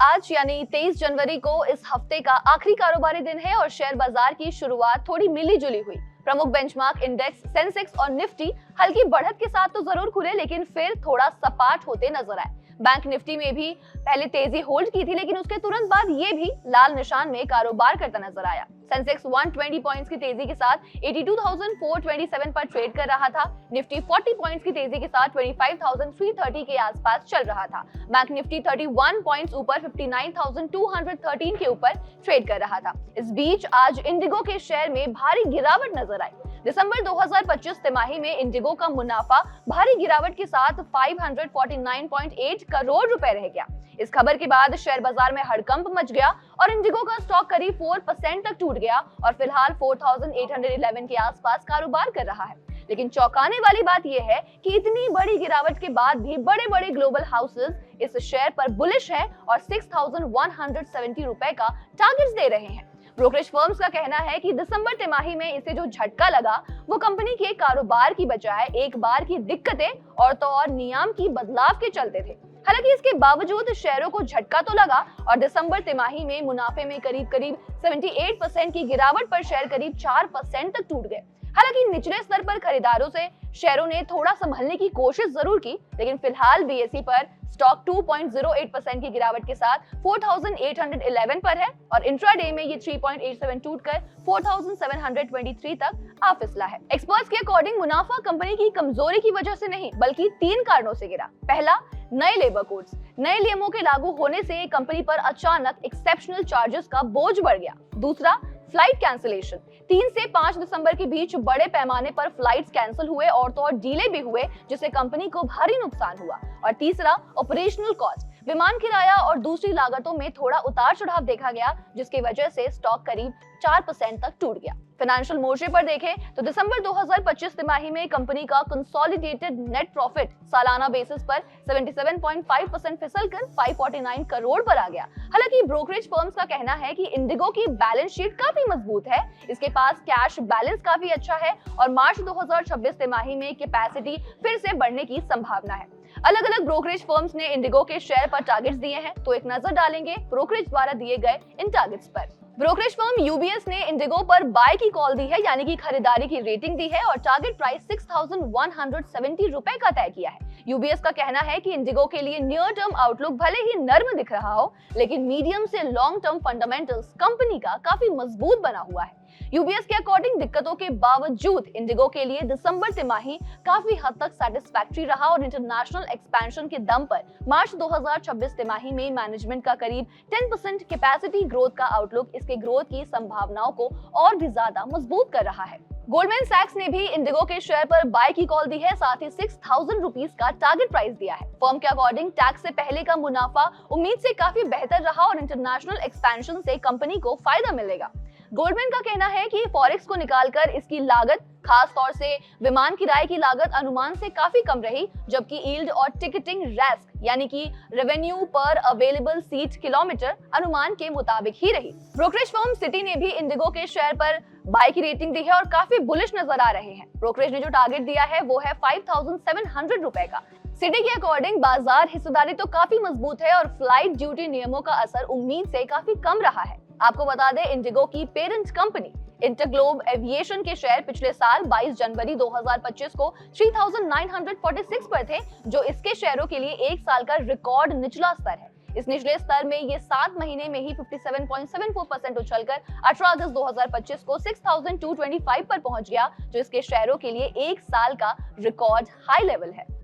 आज यानी 23 जनवरी को इस हफ्ते का आखिरी कारोबारी दिन है और शेयर बाजार की शुरुआत थोड़ी मिली जुली हुई। प्रमुख बेंचमार्क इंडेक्स सेंसेक्स और निफ्टी हल्की बढ़त के साथ तो जरूर खुले, लेकिन फिर थोड़ा सपाट होते नजर आए। बैंक निफ्टी में भी पहले तेजी होल्ड की थी, लेकिन उसके तुरंत बाद ये भी लाल निशान में कारोबार करता नजर आया। सेंसेक्स 120 पॉइंट्स की तेजी के साथ 82,427 पर ट्रेड कर रहा था। निफ्टी 40 पॉइंट्स की तेजी के साथ 25,330 के आसपास चल रहा था। बैंक निफ्टी 31 पॉइंट्स ऊपर 59,213 के ऊपर ट्रेड कर रहा था। इस बीच आज इंडिगो के शेयर में भारी गिरावट नजर आई। दिसंबर 2025 तिमाही में इंडिगो का मुनाफा भारी गिरावट के साथ 549.8 करोड़ रुपए रह गया। इस खबर के बाद शेयर बाजार में हड़कंप मच गया और इंडिगो का स्टॉक करीब 4% तक टूट गया और फिलहाल 4,811 के आसपास कारोबार कर रहा है। लेकिन चौंकाने वाली बात यह है कि इतनी बड़ी गिरावट के बाद भी बड़े-बड़े ग्लोबल हाउसेस इस शेयर पर बुलिश हैं और 6,170 रुपए का टारगेट्स दे रहे हैं। ब्रोकरेज फर्म्स का कहना है कि दिसंबर तिमाही में इसे जो झटका लगा वो कंपनी के कारोबार की बजाय एक बार की दिक्कतें और तो और नियम की बदलाव के चलते थे। हालांकि इसके बावजूद शेयरों को झटका तो लगा और दिसंबर तिमाही में मुनाफे में करीब 78% की गिरावट पर शेयर करीब 4% तक टूट गए। हालांकि निचले स्तर पर खरीदारों से शेयरों ने थोड़ा संभलने की कोशिश जरूर की, लेकिन फिलहाल बीएसई पर स्टॉक 2.08% की गिरावट के साथ 4,811 पर है और इंट्राडे में ये 3.87 टूटकर 4,723 तक आ फिसला है। एक्सपर्ट्स के अकॉर्डिंग मुनाफा कंपनी की कमजोरी की वजह से नहीं बल्कि 3 कारणों से गिरा। पहला, नए लेबर कोड्स। नए नियमों के लागू होने से कंपनी पर अचानक एक्सेप्शनल चार्जेस का बोझ बढ़ गया। दूसरा, फ्लाइट कैंसिलेशन। 3 से 5 दिसंबर के बीच बड़े पैमाने पर फ्लाइट्स कैंसिल हुए और तो और डीले भी हुए, जिससे कंपनी को भारी नुकसान हुआ। और तीसरा, ऑपरेशनल कॉस्ट। विमान किराया और दूसरी लागतों में थोड़ा उतार चढ़ाव देखा गया, जिसकी वजह से स्टॉक करीब 4% तक टूट गया। फाइनेंशियल मोर्चे पर देखें तो दिसंबर 2025 तिमाही में कंपनी का कंसोलिडेटेड नेट प्रॉफिट सालाना बेसिस पर 77.5% फिसलकर 549 करोड़ पर आ गया। हालांकि ब्रोकरेज फर्म्स का कहना है कि इंडिगो की बैलेंस शीट काफी मजबूत है, इसके पास कैश बैलेंस काफी अच्छा है और मार्च 2026 तिमाही में कैपेसिटी फिर से बढ़ने की संभावना है। अलग अलग ब्रोकरेज फर्म्स ने इंडिगो के शेयर पर टारगेट्स दिए हैं, तो एक नजर डालेंगे ब्रोकरेज द्वारा दिए गए इन टारगेट्स पर। ब्रोकरेज फर्म यूबीएस ने इंडिगो पर बाय की कॉल दी है, यानी कि खरीदारी की रेटिंग दी है और टारगेट प्राइस 6,170 रुपए का तय किया है। यूबीएस का कहना है कि इंडिगो के लिए नियर टर्म आउटलुक भले ही नर्म दिख रहा हो, लेकिन मीडियम से लॉन्ग टर्म फंडामेंटल्स कंपनी का काफी मजबूत बना हुआ है। यूबीएस के अकॉर्डिंग दिक्कतों के बावजूद इंडिगो के लिए दिसंबर तिमाही काफी हद तक सैटिस्फैक्टरी रहा और इंटरनेशनल एक्सपेंशन के दम पर मार्च 2026 तिमाही में मैनेजमेंट का करीब 10% कैपेसिटी ग्रोथ का आउटलुक इसके ग्रोथ की संभावनाओं को और भी ज्यादा मजबूत कर रहा है। गोल्डमैन सैक्स ने भी इंडिगो के शेयर पर बाय की कॉल दी है, साथ ही 6,000 रुपीस का टारगेट प्राइस दिया है। फर्म के अकॉर्डिंग टैक्स से पहले का मुनाफा उम्मीद से काफी बेहतर रहा और इंटरनेशनल एक्सपेंशन से कंपनी को फायदा मिलेगा। गोल्डमैन का कहना है कि फॉरेक्स को निकालकर इसकी लागत, खास तौर से विमान किराए की लागत अनुमान से काफी कम रही, जबकि यील्ड और टिकटिंग रेस्क यानी कि रेवेन्यू पर अवेलेबल सीट किलोमीटर अनुमान के मुताबिक ही रही। ब्रोकरेज फर्म सिटी ने भी इंडिगो के शेयर पर बाय की रेटिंग दी है और काफी बुलिश नजर आ रहे हैं। ब्रोकरेज ने जो टारगेट दिया है वो है 5,700 रुपए का। सिटी के अकॉर्डिंग बाजार हिस्सेदारी तो काफी मजबूत है और फ्लाइट ड्यूटी नियमों का असर उम्मीद से काफी कम रहा है। आपको बता दें, इंडिगो की पेरेंट कंपनी इंटरग्लोब एविएशन के शेयर पिछले साल 22 जनवरी 2025 को 3,946 पर थे, जो इसके शेयरों के लिए एक साल का रिकॉर्ड निचला स्तर है। इस निचले स्तर में ये 7 महीने में ही 57.74% उछलकर 18 अगस्त 2025 को 6,225 पर पहुंच गया, जो इसके शेयरों के लिए एक साल का रिकॉर्ड हाई लेवल है।